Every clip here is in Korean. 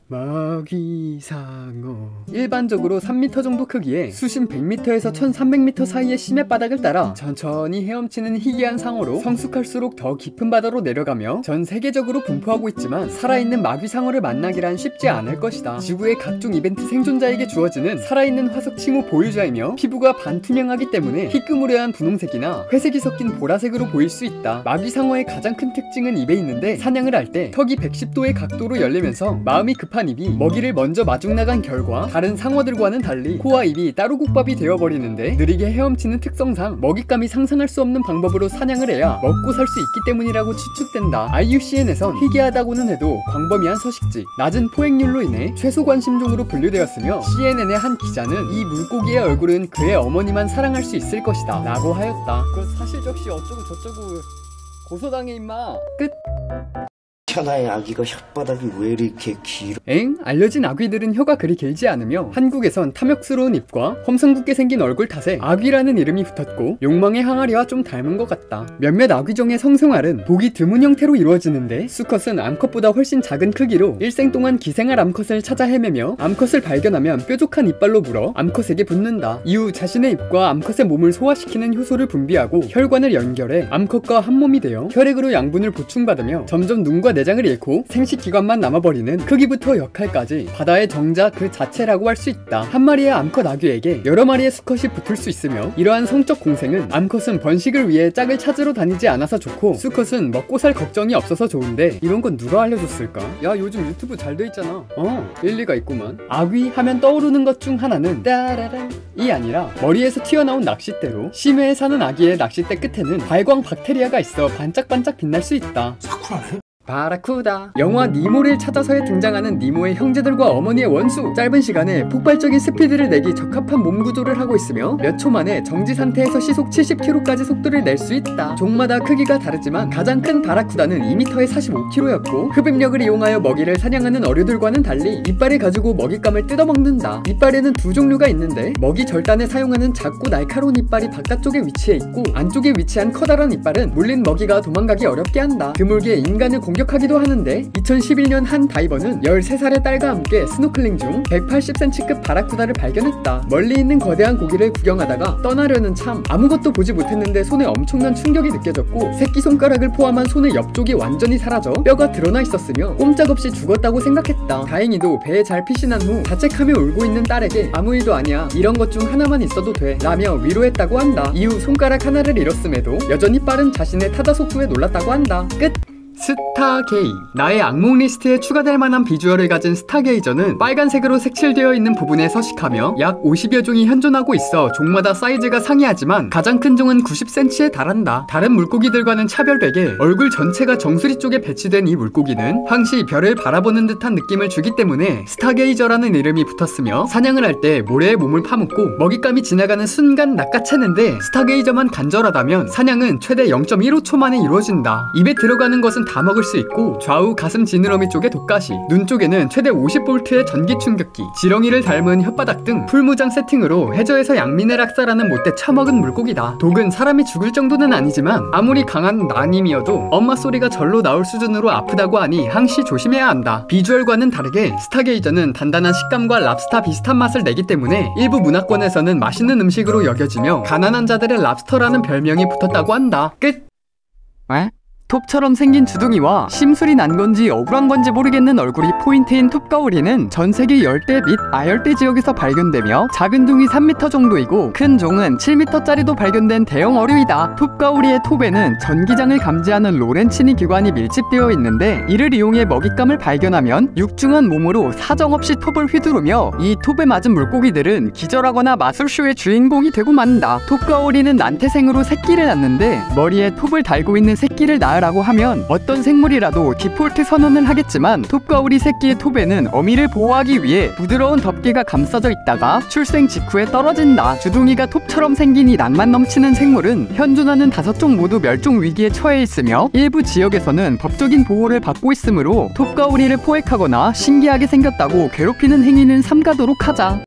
마귀상어. 일반적으로 3m 정도 크기에 수심 100m에서 1300m 사이의 심해바닥을 따라 천천히 헤엄치는 희귀한 상어로 성숙할수록 더 깊은 바다로 내려가며 전 세계적으로 분포하고 있지만 살아있는 마귀상어를 만나기란 쉽지 않을 것이다. 지구의 각종 이벤트 생존자에게 주어지는 살아있는 화석 칭호 보유자이며 피부가 반투명하기 때문에 희끄무레한 분홍색이나 회색이 섞인 보라색으로 보일 수 있다. 마귀상어의 가장 큰 특징은 입에 있는데 사냥을 할 때 턱이 110도의 각도로 열리면서 마음이 급한 입이 먹이를 먼저 마중나간 결과 다른 상어들과는 달리 코와 입이 따로 국밥이 되어버리는데 느리게 헤엄치는 특성상 먹잇감이 상상할 수 없는 방법으로 사냥을 해야 먹고 살 수 있기 때문이라고 추측된다. IUCN에선 희귀하다고는 해도 광범위한 서식지, 낮은 포획률로 인해 최소 관심종으로 분류되었으며 CNN의 한 기자는 이 물고기의 얼굴은 그의 어머니만 사랑할 수 있을 것이다 라고 하였다. 그 사실적시 어쩌고 저쩌고 고소당해 임마. 끝. 천하의 아기가 혓바닥이 왜 이렇게 길어? 엥? 알려진 아귀들은 혀가 그리 길지 않으며 한국에선 탐욕스러운 입과 험상궂게 생긴 얼굴 탓에 아귀라는 이름이 붙었고 욕망의 항아리와 좀 닮은 것 같다. 몇몇 아귀종의 성생활은 보기 드문 형태로 이루어지는데 수컷은 암컷보다 훨씬 작은 크기로 일생 동안 기생할 암컷을 찾아 헤매며 암컷을 발견하면 뾰족한 이빨로 물어 암컷에게 붙는다. 이후 자신의 입과 암컷의 몸을 소화시키는 효소를 분비하고 혈관을 연결해 암컷과 한 몸이 되어 혈액으로 양분을 보충받으며 점점 눈과 내장을 잃고 생식기관만 남아버리는 크기부터 역할까지 바다의 정자 그 자체라고 할 수 있다. 한 마리의 암컷 아귀에게 여러 마리의 수컷이 붙을 수 있으며 이러한 성적 공생은 암컷은 번식을 위해 짝을 찾으러 다니지 않아서 좋고 수컷은 먹고 살 걱정이 없어서 좋은데 이런 건 누가 알려줬을까? 야 요즘 유튜브 잘 돼 있잖아. 일리가 있구만. 아귀 하면 떠오르는 것 중 하나는 따라란이 아니라 머리에서 튀어나온 낚싯대로 심해에 사는 아귀의 낚싯대 끝에는 발광 박테리아가 있어 반짝반짝 빛날 수 있다. 사쿠라네? 바라쿠다. 영화 니모를 찾아서에 등장하는 니모의 형제들과 어머니의 원수. 짧은 시간에 폭발적인 스피드를 내기 적합한 몸 구조를 하고 있으며 몇 초 만에 정지 상태에서 시속 70km까지 속도를 낼 수 있다. 종마다 크기가 다르지만 가장 큰 바라쿠다는 2m에 45kg였고 흡입력을 이용하여 먹이를 사냥하는 어류들과는 달리 이빨을 가지고 먹잇감을 뜯어먹는다. 이빨에는 두 종류가 있는데 먹이 절단에 사용하는 작고 날카로운 이빨이 바깥쪽에 위치해 있고 안쪽에 위치한 커다란 이빨은 물린 먹이가 도망가기 어렵게 한다. 드물게 인간을 공격하기도 하는데 2011년 한 다이버는 13살의 딸과 함께 스노클링 중 180cm급 바라쿠다를 발견했다. 멀리 있는 거대한 고기를 구경하다가 떠나려는 참 아무것도 보지 못했는데 손에 엄청난 충격이 느껴졌고 새끼손가락을 포함한 손의 옆쪽이 완전히 사라져 뼈가 드러나 있었으며 꼼짝없이 죽었다고 생각했다. 다행히도 배에 잘 피신한 후 자책하며 울고 있는 딸에게 아무 일도 아니야, 이런 것 중 하나만 있어도 돼 라며 위로했다고 한다. 이후 손가락 하나를 잃었음에도 여전히 빠른 자신의 타자 속도에 놀랐다고 한다. 끝! 스타게이. 나의 악몽 리스트에 추가될 만한 비주얼을 가진 스타게이저는 빨간색으로 색칠되어 있는 부분에 서식하며 약 50여 종이 현존하고 있어 종마다 사이즈가 상이하지만 가장 큰 종은 90cm에 달한다. 다른 물고기들과는 차별되게 얼굴 전체가 정수리 쪽에 배치된 이 물고기는 항시 별을 바라보는 듯한 느낌을 주기 때문에 스타게이저라는 이름이 붙었으며 사냥을 할 때 모래에 몸을 파묻고 먹잇감이 지나가는 순간 낚아채는데 스타게이저만 간절하다면 사냥은 최대 0.15초 만에 이루어진다. 입에 들어가는 것은 다 먹을 수 있고 좌우 가슴 지느러미 쪽에 독가시, 눈 쪽에는 최대 50V의 전기 충격기, 지렁이를 닮은 혓바닥 등 풀무장 세팅으로 해저에서 양민을 학살하는 못돼 처먹은 물고기다. 독은 사람이 죽을 정도는 아니지만 아무리 강한 난임이어도 엄마 소리가 절로 나올 수준으로 아프다고 하니 항시 조심해야 한다. 비주얼과는 다르게 스타게이저는 단단한 식감과 랍스타 비슷한 맛을 내기 때문에 일부 문화권에서는 맛있는 음식으로 여겨지며 가난한 자들의 랍스터라는 별명이 붙었다고 한다. 끝! 왜? 톱처럼 생긴 주둥이와 심술이 난 건지 억울한 건지 모르겠는 얼굴이 포인트인 톱가오리는 전세계 열대 및 아열대 지역에서 발견되며 작은 종이 3m 정도이고 큰 종은 7m짜리도 발견된 대형 어류이다. 톱가오리의 톱에는 전기장을 감지하는 로렌치니 기관이 밀집되어 있는데 이를 이용해 먹잇감을 발견하면 육중한 몸으로 사정없이 톱을 휘두르며 이 톱에 맞은 물고기들은 기절하거나 마술쇼의 주인공이 되고 만다. 톱가오리는 난태생으로 새끼를 낳는데 머리에 톱을 달고 있는 새끼를 낳으라고 하면 어떤 생물이라도 디폴트 선언을 하겠지만 톱가오리 새끼의 톱에는 어미를 보호하기 위해 부드러운 덮개가 감싸져 있다가 출생 직후에 떨어진다. 주둥이가 톱처럼 생긴 이 낭만 넘치는 생물은 현존하는 5종 모두 멸종 위기에 처해 있으며 일부 지역에서는 법적인 보호를 받고 있으므로 톱가오리를 포획하거나 신기하게 생겼다고 괴롭히는 행위는 삼가도록 하자.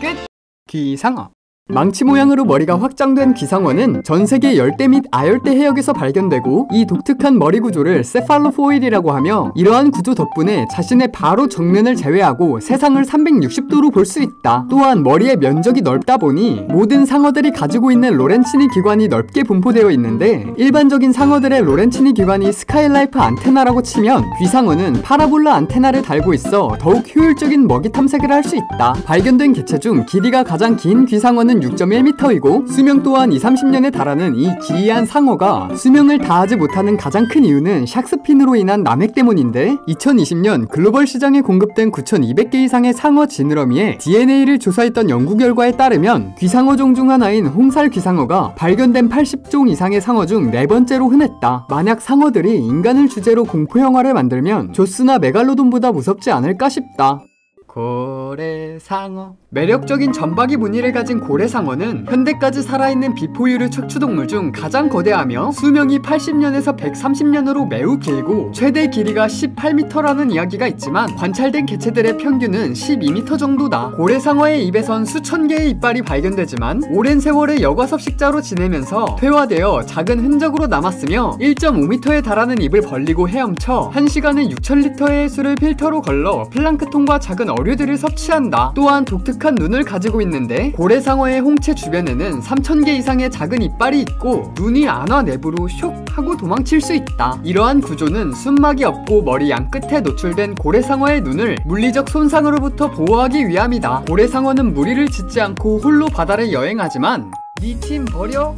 끝! 기상어. 망치 모양으로 머리가 확장된 귀상어는 전세계 열대 및 아열대 해역에서 발견되고, 이 독특한 머리 구조를 세팔로포일이라고 하며, 이러한 구조 덕분에 자신의 바로 정면을 제외하고 세상을 360도로 볼 수 있다. 또한 머리의 면적이 넓다 보니 모든 상어들이 가지고 있는 로렌치니 기관이 넓게 분포되어 있는데, 일반적인 상어들의 로렌치니 기관이 스카이라이프 안테나라고 치면 귀상어는 파라볼라 안테나를 달고 있어 더욱 효율적인 먹이 탐색을 할 수 있다. 발견된 개체 중 길이가 가장 긴 귀상어는 6.1m이고 수명 또한 20-30년에 달하는 이 기이한 상어가 수명을 다하지 못하는 가장 큰 이유는 샥스핀으로 인한 남획 때문인데, 2020년 글로벌 시장에 공급된 9,200개 이상의 상어 지느러미에 DNA를 조사했던 연구 결과에 따르면 귀상어종 중 하나인 홍살 귀상어가 발견된 80종 이상의 상어 중 4번째로 흔했다. 만약 상어들이 인간을 주제로 공포 영화를 만들면 조스나 메갈로돈보다 무섭지 않을까 싶다. 고래상어. 매력적인 점박이 무늬를 가진 고래상어는 현대까지 살아있는 비포유류 척추동물 중 가장 거대하며 수명이 80년에서 130년으로 매우 길고 최대 길이가 18m라는 이야기가 있지만, 관찰된 개체들의 평균은 12m 정도다. 고래상어의 입에선 수천 개의 이빨이 발견되지만 오랜 세월의 여과섭식자로 지내면서 퇴화되어 작은 흔적으로 남았으며 1.5m에 달하는 입을 벌리고 헤엄쳐 1시간에 6,000리터의 해수를 필터로 걸러 플랑크톤과 작은 어류들을 섭취한다. 또한 독특한 눈을 가지고 있는데, 고래상어의 홍채 주변에는 3,000개 이상의 작은 이빨이 있고 눈이 안화 내부로 쇽 하고 도망칠 수 있다. 이러한 구조는 숨막이 없고 머리 양끝에 노출된 고래상어의 눈을 물리적 손상으로부터 보호하기 위함이다. 고래상어는 무리를 짓지 않고 홀로 바다를 여행하지만 니 팀 버려?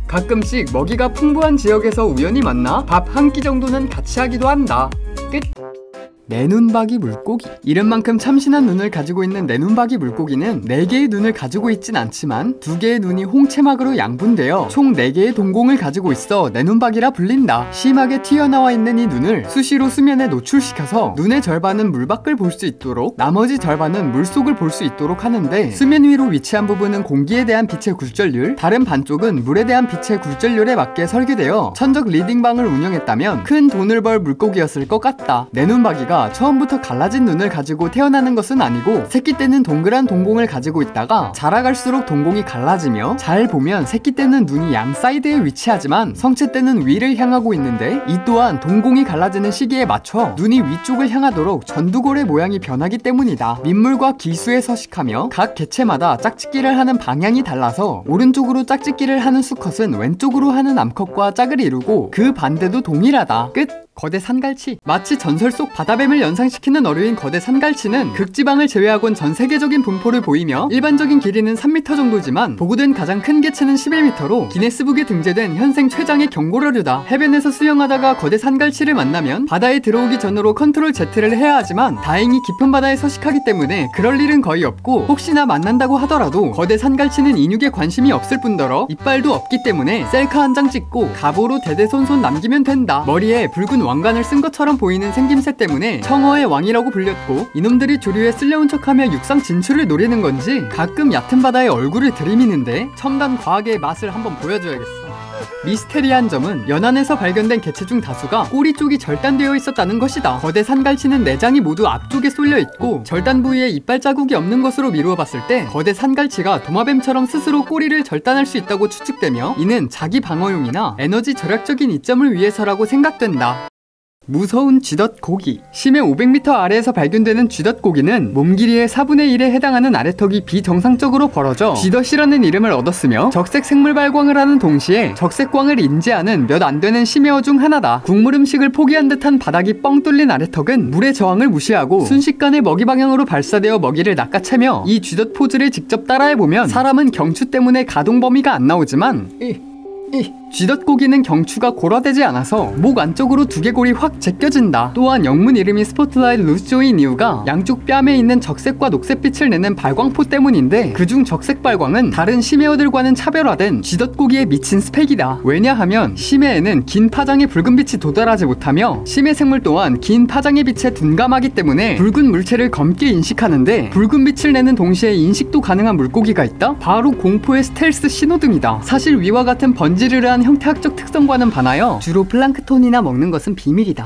가끔씩 먹이가 풍부한 지역에서 우연히 만나 밥 한 끼 정도는 같이 하기도 한다. 끝. 내눈박이 물고기. 이름만큼 참신한 눈을 가지고 있는 내눈박이 물고기는 4개의 눈을 가지고 있진 않지만 2개의 눈이 홍채막으로 양분되어 총 4개의 동공을 가지고 있어 내눈박이라 불린다. 심하게 튀어나와 있는 이 눈을 수시로 수면에 노출시켜서 눈의 절반은 물 밖을 볼 수 있도록 나머지 절반은 물속을 볼 수 있도록 하는데, 수면 위로 위치한 부분은 공기에 대한 빛의 굴절률, 다른 반쪽은 물에 대한 빛의 굴절률에 맞게 설계되어 천적 리딩방을 운영했다면 큰 돈을 벌 물고기였을 것 같다. 내눈박이가 처음부터 갈라진 눈을 가지고 태어나는 것은 아니고, 새끼 때는 동그란 동공을 가지고 있다가 자라갈수록 동공이 갈라지며, 잘 보면 새끼 때는 눈이 양 사이드에 위치하지만 성체 때는 위를 향하고 있는데, 이 또한 동공이 갈라지는 시기에 맞춰 눈이 위쪽을 향하도록 전두골의 모양이 변하기 때문이다. 민물과 기수에 서식하며 각 개체마다 짝짓기를 하는 방향이 달라서 오른쪽으로 짝짓기를 하는 수컷은 왼쪽으로 하는 암컷과 짝을 이루고 그 반대도 동일하다. 끝. 거대 산갈치. 마치 전설 속 바다뱀을 연상시키는 어류인 거대 산갈치는 극지방을 제외하곤 전 세계적인 분포를 보이며 일반적인 길이는 3m 정도지만 보고된 가장 큰 개체는 11m로 기네스북에 등재된 현생 최장의 경고어류다. 해변에서 수영하다가 거대 산갈치를 만나면 바다에 들어오기 전으로 컨트롤 Z를 해야 하지만 다행히 깊은 바다에 서식하기 때문에 그럴 일은 거의 없고, 혹시나 만난다고 하더라도 거대 산갈치는 인육에 관심이 없을 뿐더러 이빨도 없기 때문에 셀카 한 장 찍고 갑오로 대대손손 남기면 된다. 머리에 붉은 왕관을 쓴 것처럼 보이는 생김새 때문에 청어의 왕이라고 불렸고, 이놈들이 조류에 쓸려온 척하며 육상 진출을 노리는 건지 가끔 얕은 바다에 얼굴을 들이미는데 첨단 과학의 맛을 한번 보여줘야겠어. 미스테리한 점은 연안에서 발견된 개체 중 다수가 꼬리 쪽이 절단되어 있었다는 것이다. 거대 산갈치는 내장이 모두 앞쪽에 쏠려 있고 절단 부위에 이빨 자국이 없는 것으로 미루어 봤을 때 거대 산갈치가 도마뱀처럼 스스로 꼬리를 절단할 수 있다고 추측되며, 이는 자기 방어용이나 에너지 절약적인 이점을 위해서라고 생각된다. 무서운 쥐덫고기. 심해 500m 아래에서 발견되는 쥐덫고기는 몸 길이의 4분의 1에 해당하는 아래턱이 비정상적으로 벌어져 쥐덫이라는 이름을 얻었으며, 적색 생물 발광을 하는 동시에 적색광을 인지하는 몇 안 되는 심해어 중 하나다. 국물 음식을 포기한 듯한 바닥이 뻥 뚫린 아래턱은 물의 저항을 무시하고 순식간에 먹이 방향으로 발사되어 먹이를 낚아채며, 이 쥐덫 포즈를 직접 따라해보면 사람은 경추 때문에 가동 범위가 안 나오지만 쥐덫고기는 경추가 골화되지 않아서 목 안쪽으로 두개골이 확 제껴진다. 또한 영문 이름이 스포트라이트 루스조인 이유가 양쪽 뺨에 있는 적색과 녹색빛을 내는 발광포 때문인데, 그중 적색 발광은 다른 심해어들과는 차별화된 쥐덫고기에 미친 스펙이다. 왜냐하면 심해에는 긴 파장의 붉은빛이 도달하지 못하며 심해 생물 또한 긴 파장의 빛에 둔감하기 때문에 붉은 물체를 검게 인식하는데, 붉은 빛을 내는 동시에 인식도 가능한 물고기가 있다? 바로 공포의 스텔스 신호등이다. 사실 위와 같은 번지르르한 형태학적 특성과는 반하여 주로 플랑크톤이나 먹는 것은 비밀이다.